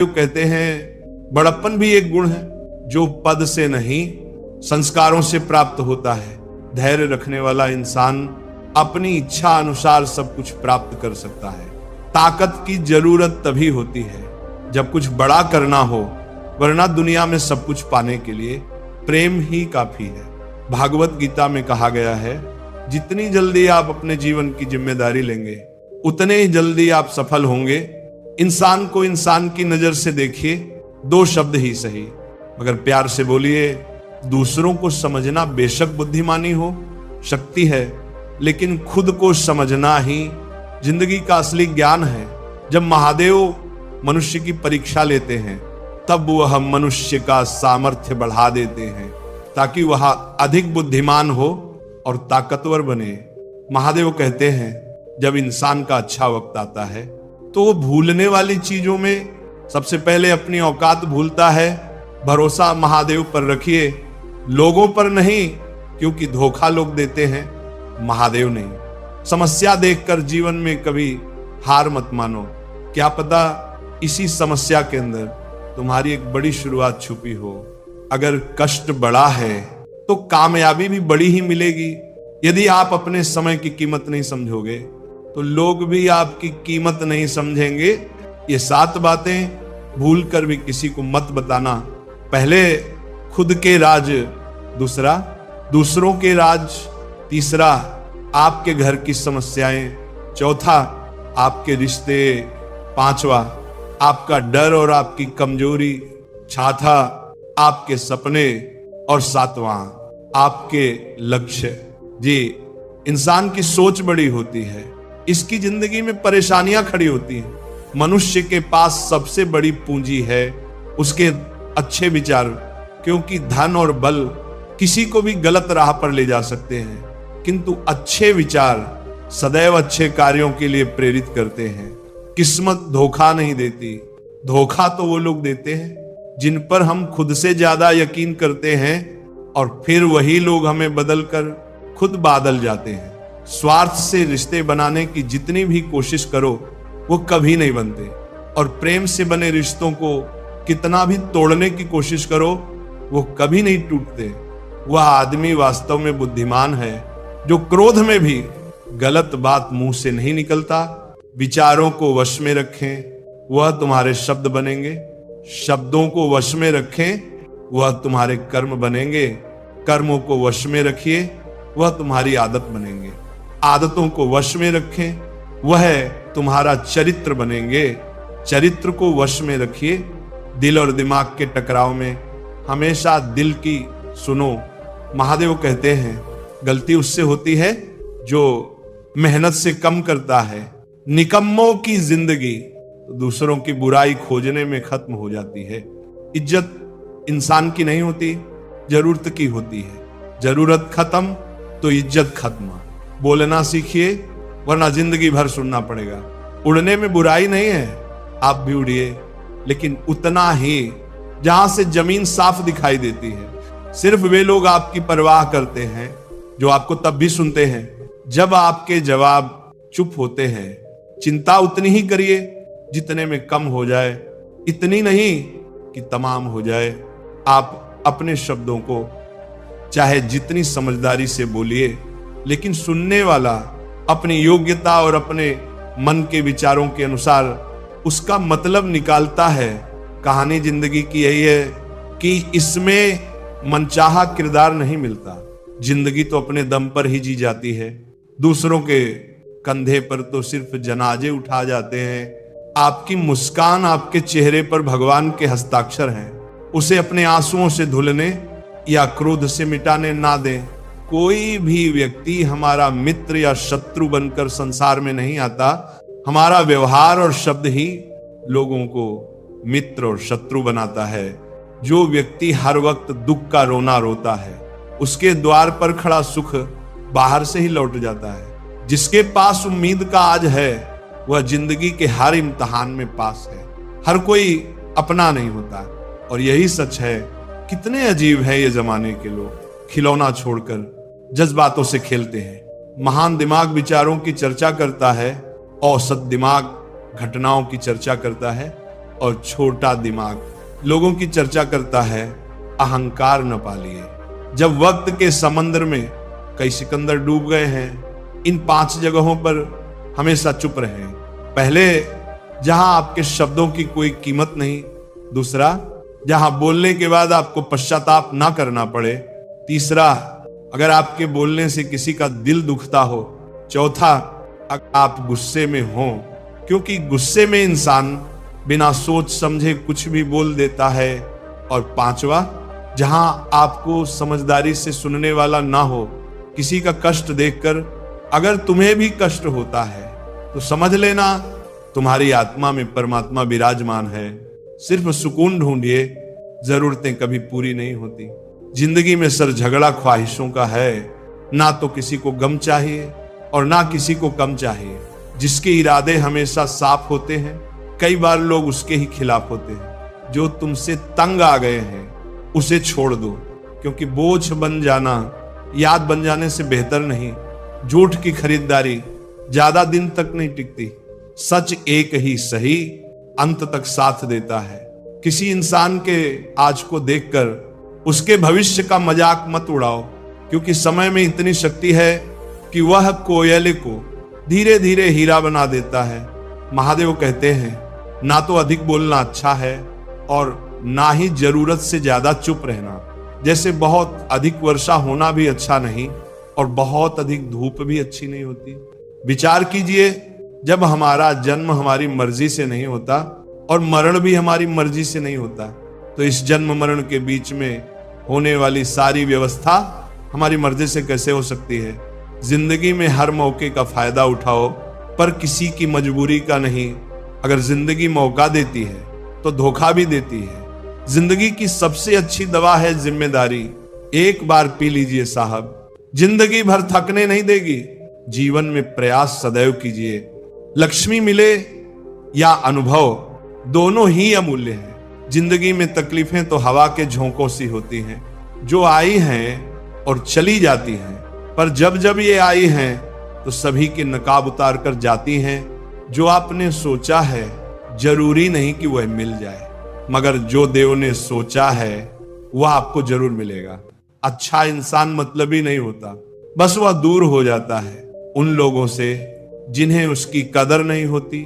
जो कहते हैं बड़प्पन भी एक गुण है जो पद से नहीं संस्कारों से प्राप्त होता है। धैर्य रखने वाला इंसान अपनी इच्छा अनुसार सब कुछ प्राप्त कर सकता है। ताकत की जरूरत तभी होती है जब कुछ बड़ा करना हो, वरना दुनिया में सब कुछ पाने के लिए प्रेम ही काफी है। भागवत गीता में कहा गया है, जितनी जल्दी आप अपने जीवन की जिम्मेदारी लेंगे उतने ही जल्दी आप सफल होंगे। इंसान को इंसान की नजर से देखिए, 2 शब्द ही सही मगर प्यार से बोलिए। दूसरों को समझना बेशक बुद्धिमानी हो, शक्ति है, लेकिन खुद को समझना ही जिंदगी का असली ज्ञान है। जब महादेव मनुष्य की परीक्षा लेते हैं तब वह मनुष्य का सामर्थ्य बढ़ा देते हैं ताकि वह अधिक बुद्धिमान हो और ताकतवर बने। महादेव कहते हैं, जब इंसान का अच्छा वक्त आता है तो वो भूलने वाली चीजों में सबसे पहले अपनी औकात भूलता है। भरोसा महादेव पर रखिए, लोगों पर नहीं, क्योंकि धोखा लोग देते हैं, महादेव नहीं। समस्या देखकर जीवन में कभी हार मत मानो, क्या पता इसी समस्या के अंदर तुम्हारी एक बड़ी शुरुआत छुपी हो। अगर कष्ट बड़ा है तो कामयाबी भी बड़ी ही मिलेगी। यदि आप अपने समय की कीमत नहीं समझोगे तो लोग भी आपकी कीमत नहीं समझेंगे। ये 7 बातें भूल कर भी किसी को मत बताना। पहले खुद के राज, दूसरा दूसरों के राज, तीसरा आपके घर की समस्याएं, चौथा आपके रिश्ते, पांचवा आपका डर और आपकी कमजोरी, छठा आपके सपने और सातवां आपके लक्ष्य। जी, इंसान की सोच बड़ी होती है, इसकी जिंदगी में परेशानियां खड़ी होती हैं। मनुष्य के पास सबसे बड़ी पूंजी है उसके अच्छे विचार, क्योंकि धन और बल किसी को भी गलत राह पर ले जा सकते हैं, किंतु अच्छे विचार सदैव अच्छे कार्यों के लिए प्रेरित करते हैं। किस्मत धोखा नहीं देती, धोखा तो वो लोग देते हैं जिन पर हम खुद से ज्यादा यकीन करते हैं और फिर वही लोग हमें बदलकर खुद बादल जाते हैं। स्वार्थ से रिश्ते बनाने की जितनी भी कोशिश करो वो कभी नहीं बनते, और प्रेम से बने रिश्तों को कितना भी तोड़ने की कोशिश करो वो कभी नहीं टूटते। वह आदमी वास्तव में बुद्धिमान है जो क्रोध में भी गलत बात मुंह से नहीं निकलता। विचारों को वश में रखें, वह तुम्हारे शब्द बनेंगे। शब्दों को वश में रखें, वह तुम्हारे कर्म बनेंगे। कर्मों को वश में रखिए, वह तुम्हारी आदत बनेंगे। आदतों को वश में रखें, वह तुम्हारा चरित्र बनेंगे। चरित्र को वश में रखिए। दिल और दिमाग के टकराव में हमेशा दिल की सुनो। महादेव कहते हैं, गलती उससे होती है जो मेहनत से कम करता है। निकम्मों की जिंदगी दूसरों की बुराई खोजने में खत्म हो जाती है। इज्जत इंसान की नहीं होती, जरूरत की होती है। जरूरत खत्म तो इज्जत खत्म। बोलना सीखिए, वरना जिंदगी भर सुनना पड़ेगा। उड़ने में बुराई नहीं है, आप भी उड़िए, लेकिन उतना ही जहां से जमीन साफ दिखाई देती है। सिर्फ वे लोग आपकी परवाह करते हैं जो आपको तब भी सुनते हैं जब आपके जवाब चुप होते हैं। चिंता उतनी ही करिए जितने में कम हो जाए, इतनी नहीं कि तमाम हो जाए। आप अपने शब्दों को चाहे जितनी समझदारी से बोलिए, लेकिन सुनने वाला अपनी योग्यता और अपने मन के विचारों के अनुसार उसका मतलब निकालता है। कहानी जिंदगी की यही है कि इसमें मनचाहा किरदार नहीं मिलता। जिंदगी तो अपने दम पर ही जी जाती है। दूसरों के कंधे पर तो सिर्फ जनाजे उठा जाते हैं। आपकी मुस्कान, आपके चेहरे पर भगवान के हस्ताक्षर हैं। उसे अपने आंसुओं से धुलने या क्रोध से मिटाने ना दें। कोई भी व्यक्ति हमारा मित्र या शत्रु बनकर संसार में नहीं आता। हमारा व्यवहार और शब्द ही लोगों को मित्र और शत्रु बनाता है। जो व्यक्ति हर वक्त दुख का रोना रोता है, उसके द्वार पर खड़ा सुख बाहर से ही लौट जाता है। जिसके पास उम्मीद का आज है, वह जिंदगी के हर इम्तिहान में पास है। हर कोई अपना नहीं होता, और यही सच है। कितने अजीब है ये जमाने के लोग, खिलौना छोड़कर जज्बातों से खेलते हैं। महान दिमाग विचारों की चर्चा करता है, औसत दिमाग घटनाओं की चर्चा करता है। और छोटा दिमाग लोगों की चर्चा करता है, अहंकार न पालिए। जब वक्त के समंदर में कई सिकंदर डूब गए हैं, इन 5 जगहों पर हमेशा चुप रहें। पहले, जहां आपके शब्दों की कोई कीमत नहीं। दूसरा, जहां बोलने के बाद आपको पश्चाताप ना करना पड़े। तीसरा, अगर आपके बोलने से किसी का दिल दुखता हो। चौथा, अगर आप गुस्से में हो, क्योंकि गुस्से में इंसान बिना सोच समझे कुछ भी बोल देता है। और पांचवा, जहां आपको समझदारी से सुनने वाला ना हो। किसी का कष्ट देखकर अगर तुम्हें भी कष्ट होता है तो समझ लेना तुम्हारी आत्मा में परमात्मा विराजमान है। सिर्फ सुकून ढूंढिए, जरूरतें कभी पूरी नहीं होती। जिंदगी में सर झगड़ा ख्वाहिशों का है, ना तो किसी को गम चाहिए और ना किसी को कम चाहिए। जिसके इरादे हमेशा साफ होते हैं, कई बार लोग उसके ही खिलाफ होते हैं। जो तुमसे तंग आ गए हैं उसे छोड़ दो, क्योंकि बोझ बन जाना याद बन जाने से बेहतर नहीं। झूठ की खरीदारी ज्यादा दिन तक नहीं टिकती। सच एक ही सही अंत तक साथ देता है। किसी इंसान के आज को देखकर उसके भविष्य का मजाक मत उड़ाओ, क्योंकि समय में इतनी शक्ति है कि वह कोयले को धीरे धीरे हीरा बना देता है। महादेव कहते हैं, ना तो अधिक बोलना अच्छा है और ना ही जरूरत से ज्यादा चुप रहना। जैसे बहुत अधिक वर्षा होना भी अच्छा नहीं और बहुत अधिक धूप भी अच्छी नहीं होती। विचार कीजिए, जब हमारा जन्म हमारी मर्जी से नहीं होता और मरण भी हमारी मर्जी से नहीं होता, तो इस जन्म मरण के बीच में होने वाली सारी व्यवस्था हमारी मर्जी से कैसे हो सकती है। जिंदगी में हर मौके का फायदा उठाओ, पर किसी की मजबूरी का नहीं। अगर जिंदगी मौका देती है तो धोखा भी देती है। जिंदगी की सबसे अच्छी दवा है जिम्मेदारी। एक बार पी लीजिए साहब, जिंदगी भर थकने नहीं देगी। जीवन में प्रयास सदैव कीजिए। लक्ष्मी मिले या अनुभव, दोनों ही अमूल्य हैं। जिंदगी में तकलीफें तो हवा के झोंकों सी होती हैं, जो आई हैं और चली जाती हैं। पर जब जब ये आई हैं तो सभी के नकाब उतार कर जाती हैं। जो आपने सोचा है जरूरी नहीं कि वह मिल जाए, मगर जो देव ने सोचा है वह आपको जरूर मिलेगा। अच्छा इंसान मतलबी नहीं होता, बस वह दूर हो जाता है उन लोगों से जिन्हें उसकी कदर नहीं होती।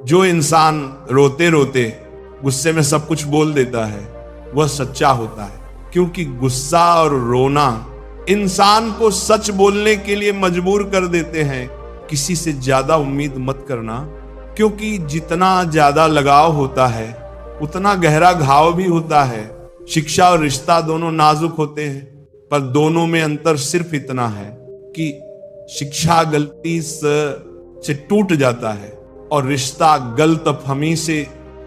जो इंसान रोते रोते गुस्से में सब कुछ बोल देता है वह सच्चा होता है, क्योंकि गुस्सा और रोना इंसान को सच बोलने के लिए मजबूर कर देते हैं। किसी से ज्यादा उम्मीद मत करना, क्योंकि जितना ज्यादा लगाव होता है उतना गहरा घाव भी होता है। शिक्षा और रिश्ता दोनों नाजुक होते हैं, पर दोनों में अंतर सिर्फ इतना है कि शिक्षा गलती से टूट जाता है और रिश्ता गलतफहमी से।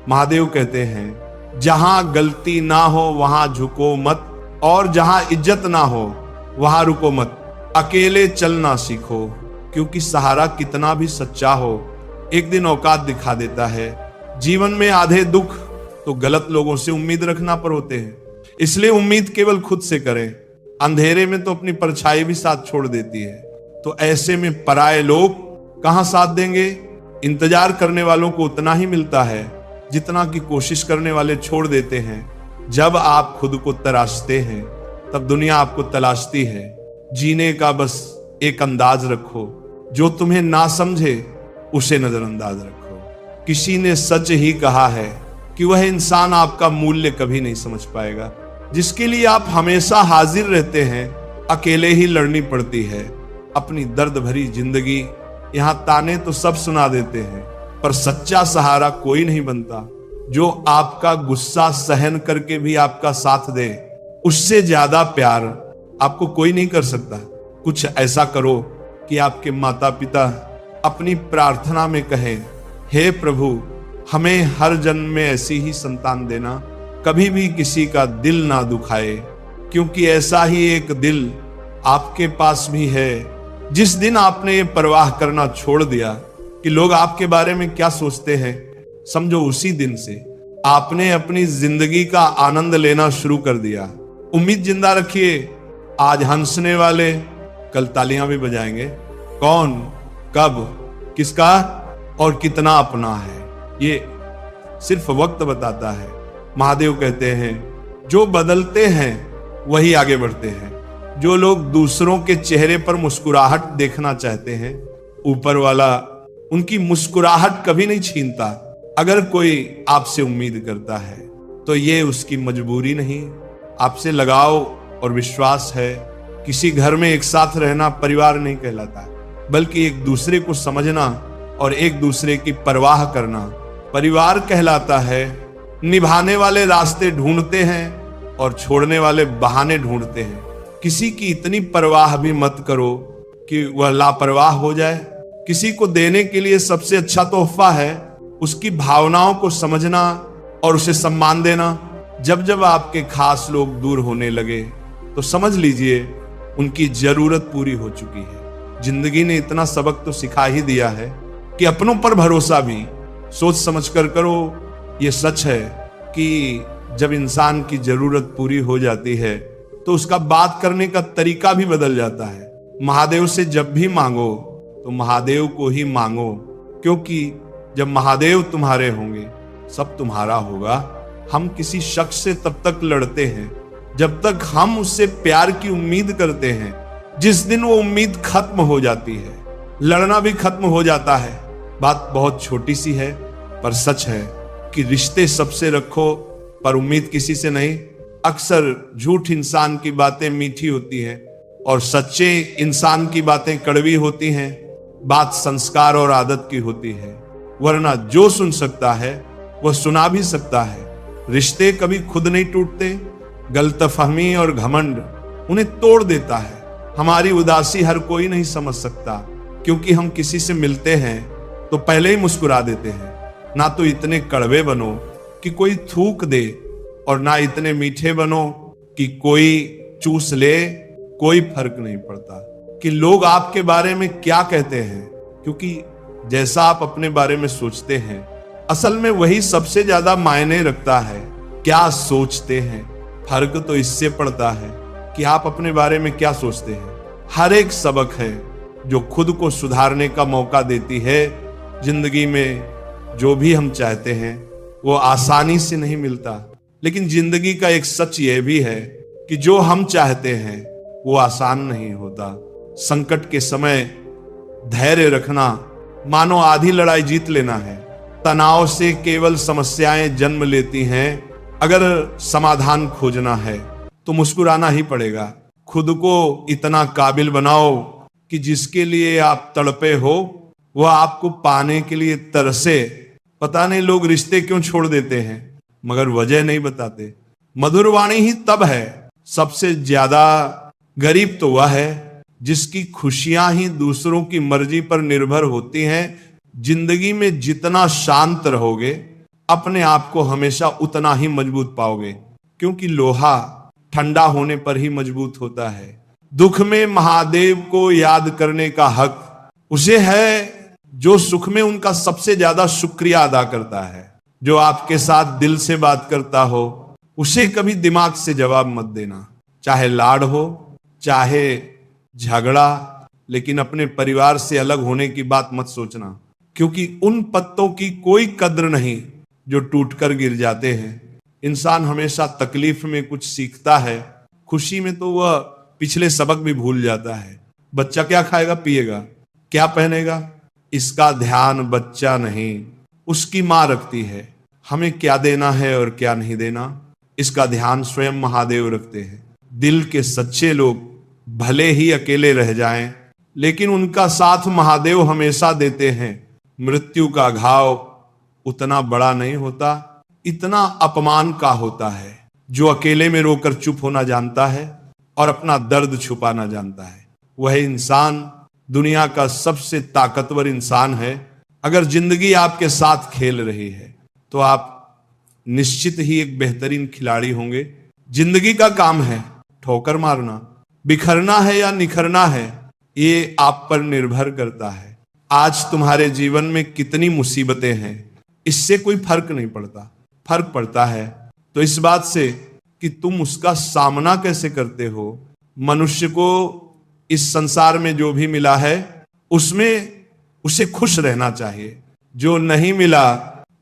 महादेव कहते हैं, जहां गलती ना हो वहां झुको मत, और जहां इज्जत ना हो वहां रुको मत। अकेले चलना सीखो, क्योंकि सहारा कितना भी सच्चा हो एक दिन औकात दिखा देता है। जीवन में आधे दुख तो गलत लोगों से उम्मीद रखना पर होते हैं, इसलिए उम्मीद केवल खुद से करें। अंधेरे में तो अपनी परछाई भी साथ छोड़ देती है, तो ऐसे में पराये लोग कहां साथ देंगे। इंतजार करने वालों को उतना ही मिलता है जितना कि कोशिश करने वाले छोड़ देते हैं। जब आप खुद को तराशते हैं तब दुनिया आपको तलाशती है। जीने का बस एक अंदाज रखो, जो तुम्हें ना समझे उसे नजरअंदाज रखो। किसी ने सच ही कहा है कि वह इंसान आपका मूल्य कभी नहीं समझ पाएगा जिसके लिए आप हमेशा हाजिर रहते हैं। अकेले ही लड़नी पड़ती है अपनी दर्द भरी जिंदगी। यहाँ ताने तो सब सुना देते हैं, पर सच्चा सहारा कोई नहीं बनता। जो आपका गुस्सा सहन करके भी आपका साथ दे, उससे ज्यादा प्यार आपको कोई नहीं कर सकता। कुछ ऐसा करो कि आपके माता पिता अपनी प्रार्थना में कहें, हे प्रभु हमें हर जन्म में ऐसी ही संतान देना, कभी भी किसी का दिल ना दुखाए, क्योंकि ऐसा ही एक दिल आपके पास भी है। जिस दिन आपने ये परवाह करना छोड़ दिया कि लोग आपके बारे में क्या सोचते हैं, समझो उसी दिन से आपने अपनी जिंदगी का आनंद लेना शुरू कर दिया। उम्मीद जिंदा रखिए, आज हंसने वाले कल तालियां भी बजाएंगे। कौन, कब, किसका और कितना अपना है, ये सिर्फ वक्त बताता है। महादेव कहते हैं जो बदलते हैं वही आगे बढ़ते हैं। जो लोग दूसरों के चेहरे पर मुस्कुराहट देखना चाहते हैं, ऊपर वाला उनकी मुस्कुराहट कभी नहीं छीनता। अगर कोई आपसे उम्मीद करता है तो ये उसकी मजबूरी नहीं, आपसे लगाव और विश्वास है। किसी घर में एक साथ रहना परिवार नहीं कहलाता, बल्कि एक दूसरे को समझना और एक दूसरे की परवाह करना परिवार कहलाता है। निभाने वाले रास्ते ढूंढते हैं और छोड़ने वाले बहाने ढूंढते हैं। किसी की इतनी परवाह भी मत करो कि वह लापरवाह हो जाए। किसी को देने के लिए सबसे अच्छा तोहफा है उसकी भावनाओं को समझना और उसे सम्मान देना। जब जब आपके खास लोग दूर होने लगे तो समझ लीजिए उनकी जरूरत पूरी हो चुकी है। जिंदगी ने इतना सबक तो सिखा ही दिया है कि अपनों पर भरोसा भी सोच समझ कर करो। ये सच है कि जब इंसान की जरूरत पूरी हो जाती है तो उसका बात करने का तरीका भी बदल जाता है। महादेव से जब भी मांगो तो महादेव को ही मांगो, क्योंकि जब महादेव तुम्हारे होंगे सब तुम्हारा होगा। हम किसी शख्स से तब तक लड़ते हैं जब तक हम उससे प्यार की उम्मीद करते हैं। जिस दिन वो उम्मीद खत्म हो जाती है लड़ना भी खत्म हो जाता है। बात बहुत छोटी सी है पर सच है कि रिश्ते सबसे रखो पर उम्मीद किसी से नहीं। अक्सर झूठ इंसान की बातें मीठी होती हैं और सच्चे इंसान की बातें कड़वी होती हैं। बात संस्कार और आदत की होती है, वरना जो सुन सकता है वह सुना भी सकता है। रिश्ते कभी खुद नहीं टूटते, गलतफहमी और घमंड उन्हें तोड़ देता है। हमारी उदासी हर कोई नहीं समझ सकता, क्योंकि हम किसी से मिलते हैं तो पहले ही मुस्कुरा देते हैं। ना तो इतने कड़वे बनो कि कोई थूक दे और ना इतने मीठे बनो कि कोई चूस ले। कोई फर्क नहीं पड़ता कि लोग आपके बारे में क्या कहते हैं, क्योंकि जैसा आप अपने बारे में सोचते हैं असल में वही सबसे ज्यादा मायने रखता है। क्या सोचते हैं, फर्क तो इससे पड़ता है कि आप अपने बारे में क्या सोचते हैं। हर एक सबक है जो खुद को सुधारने का मौका देती है। जिंदगी में जो भी हम चाहते हैं वो आसानी से नहीं मिलता, लेकिन जिंदगी का एक सच ये भी है कि जो हम चाहते हैं वो आसान नहीं होता। संकट के समय धैर्य रखना मानो आधी लड़ाई जीत लेना है। तनाव से केवल समस्याएं जन्म लेती हैं। अगर समाधान खोजना है तो मुस्कुराना ही पड़ेगा। खुद को इतना काबिल बनाओ कि जिसके लिए आप तड़पे हो वह आपको पाने के लिए तरसे। पता नहीं लोग रिश्ते क्यों छोड़ देते हैं, मगर वजह नहीं बताते। मधुर वाणी ही तब है सबसे ज्यादा गरीब तो वह है जिसकी खुशियां ही दूसरों की मर्जी पर निर्भर होती हैं। जिंदगी में जितना शांत रहोगे अपने आप को हमेशा उतना ही मजबूत पाओगे, क्योंकि लोहा ठंडा होने पर ही मजबूत होता है। दुख में महादेव को याद करने का हक उसे है जो सुख में उनका सबसे ज्यादा शुक्रिया अदा करता है। जो आपके साथ दिल से बात करता हो उसे कभी दिमाग से जवाब मत देना, चाहे लाड हो चाहे झगड़ा, लेकिन अपने परिवार से अलग होने की बात मत सोचना, क्योंकि उन पत्तों की कोई कद्र नहीं जो टूटकर गिर जाते हैं। इंसान हमेशा तकलीफ में कुछ सीखता है, खुशी में तो वह पिछले सबक भी भूल जाता है। बच्चा क्या खाएगा पिएगा, क्या पहनेगा, इसका ध्यान बच्चा नहीं उसकी माँ रखती है। हमें क्या देना है और क्या नहीं देना इसका ध्यान स्वयं महादेव रखते हैं। दिल के सच्चे लोग भले ही अकेले रह जाएं, लेकिन उनका साथ महादेव हमेशा देते हैं। मृत्यु का घाव उतना बड़ा नहीं होता, इतना अपमान का होता है। जो अकेले में रोकर चुप होना जानता है और अपना दर्द छुपाना जानता है, वह इंसान दुनिया का सबसे ताकतवर इंसान है। अगर जिंदगी आपके साथ खेल रही है तो आप निश्चित ही एक बेहतरीन खिलाड़ी होंगे। जिंदगी का काम है ठोकर मारना, बिखरना है या निखरना है ये आप पर निर्भर करता है। आज तुम्हारे जीवन में कितनी मुसीबतें हैं इससे कोई फर्क नहीं पड़ता। फर्क पड़ता है तो इस बात से कि तुम उसका सामना कैसे करते हो। मनुष्य को इस संसार में जो भी मिला है उसमें उसे खुश रहना चाहिए, जो नहीं मिला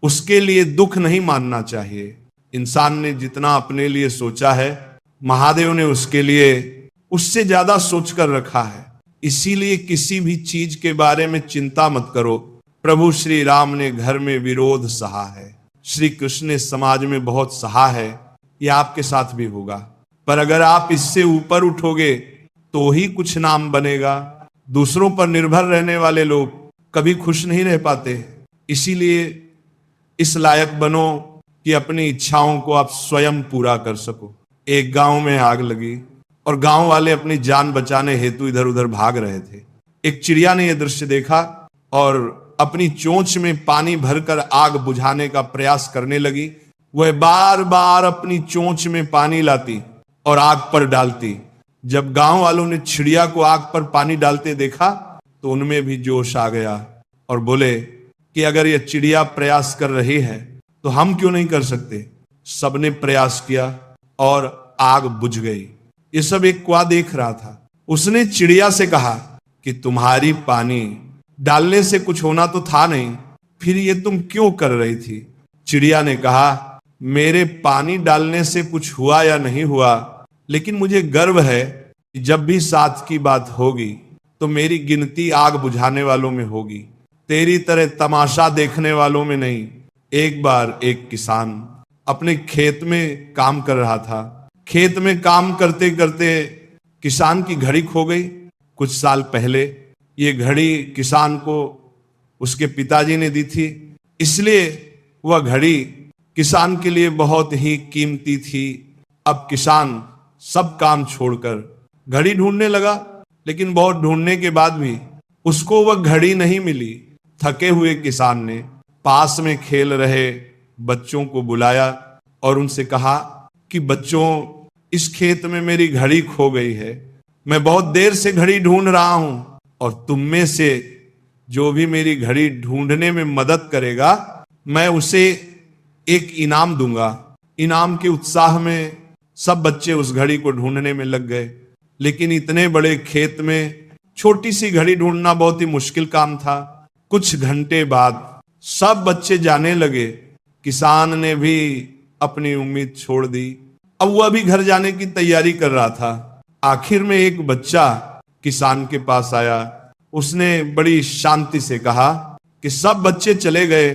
उसके लिए दुख नहीं मानना चाहिए। इंसान ने जितना अपने लिए सोचा है, महादेव ने उसके लिए उससे ज्यादा सोच कर रखा है। इसीलिए किसी भी चीज के बारे में चिंता मत करो। प्रभु श्री राम ने घर में विरोध सहा है, श्री कृष्ण ने समाज में बहुत सहा है, ये आपके साथ भी होगा। पर अगर आप इससे ऊपर उठोगे तो ही कुछ नाम बनेगा। दूसरों पर निर्भर रहने वाले लोग कभी खुश नहीं रह पाते। इसीलिए इस लायक बनो कि अपनी इच्छाओं को आप स्वयं पूरा कर सको। एक गांव में आग लगी और गांव वाले अपनी जान बचाने हेतु इधर उधर भाग रहे थे। एक चिड़िया ने यह दृश्य देखा और अपनी चोंच में पानी भरकर आग बुझाने का प्रयास करने लगी। वह बार बार अपनी चोंच में पानी लाती और आग पर डालती। जब गांव वालों ने चिड़िया को आग पर पानी डालते देखा तो उनमें भी जोश आ गया और बोले कि अगर यह चिड़िया प्रयास कर रही है तो हम क्यों नहीं कर सकते। सबने प्रयास किया और आग बुझ गई। ये सब एक कौवा देख रहा था। उसने चिड़िया से कहा कि तुम्हारी पानी डालने से कुछ होना तो था नहीं, फिर ये तुम क्यों कर रही थी। चिड़िया ने कहा, मेरे पानी डालने से कुछ हुआ या नहीं हुआ, लेकिन मुझे गर्व है कि जब भी साथ की बात होगी तो मेरी गिनती आग बुझाने वालों में होगी, तेरी तरह तमाशा देखने वालों में नहीं। एक बार एक किसान अपने खेत में काम कर रहा था। खेत में काम करते करते किसान की घड़ी खो गई। कुछ साल पहले ये घड़ी किसान को उसके पिताजी ने दी थी, इसलिए वह घड़ी किसान के लिए बहुत ही कीमती थी। अब किसान सब काम छोड़कर घड़ी ढूंढने लगा, लेकिन बहुत ढूंढने के बाद भी उसको वह घड़ी नहीं मिली। थके हुए किसान ने पास में खेल रहे बच्चों को बुलाया और उनसे कहा कि बच्चों, इस खेत में मेरी घड़ी खो गई है। मैं बहुत देर से घड़ी ढूंढ रहा हूं और तुम में से जो भी मेरी घड़ी ढूंढने में मदद करेगा, मैं उसे एक इनाम दूंगा। इनाम के उत्साह में सब बच्चे उस घड़ी को ढूंढने में लग गए, लेकिन इतने बड़े खेत में छोटी सी घड़ी ढूंढना बहुत ही मुश्किल काम था। कुछ घंटे बाद सब बच्चे जाने लगे। किसान ने भी अपनी उम्मीद छोड़ दी। अब वह भी घर जाने की तैयारी कर रहा था। आखिर में एक बच्चा किसान के पास आया। उसने बड़ी शांति से कहा कि सब बच्चे चले गए,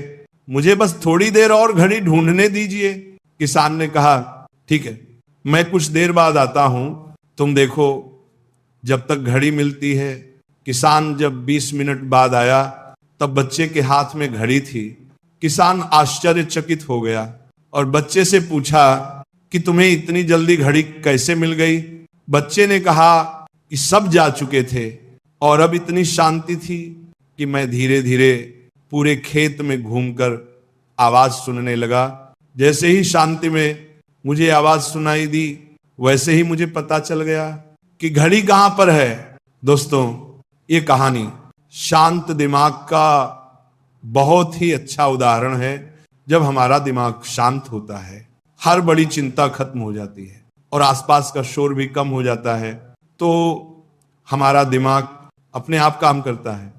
मुझे बस थोड़ी देर और घड़ी ढूंढने दीजिए। किसान ने कहा, ठीक है, मैं कुछ देर बाद आता हूं, तुम देखो जब तक घड़ी मिलती है। किसान जब 20 मिनट बाद आया तब बच्चे के हाथ में घड़ी थी। किसान आश्चर्यचकित हो गया और बच्चे से पूछा कि तुम्हें इतनी जल्दी घड़ी कैसे मिल गई। बच्चे ने कहा कि सब जा चुके थे और अब इतनी शांति थी कि मैं धीरे धीरे पूरे खेत में घूमकर आवाज सुनने लगा। जैसे ही शांति में मुझे आवाज सुनाई दी, वैसे ही मुझे पता चल गया कि घड़ी कहां पर है। दोस्तों, ये कहानी शांत दिमाग का बहुत ही अच्छा उदाहरण है। जब हमारा दिमाग शांत होता है, हर बड़ी चिंता खत्म हो जाती है और आसपास का शोर भी कम हो जाता है, तो हमारा दिमाग अपने आप काम करता है।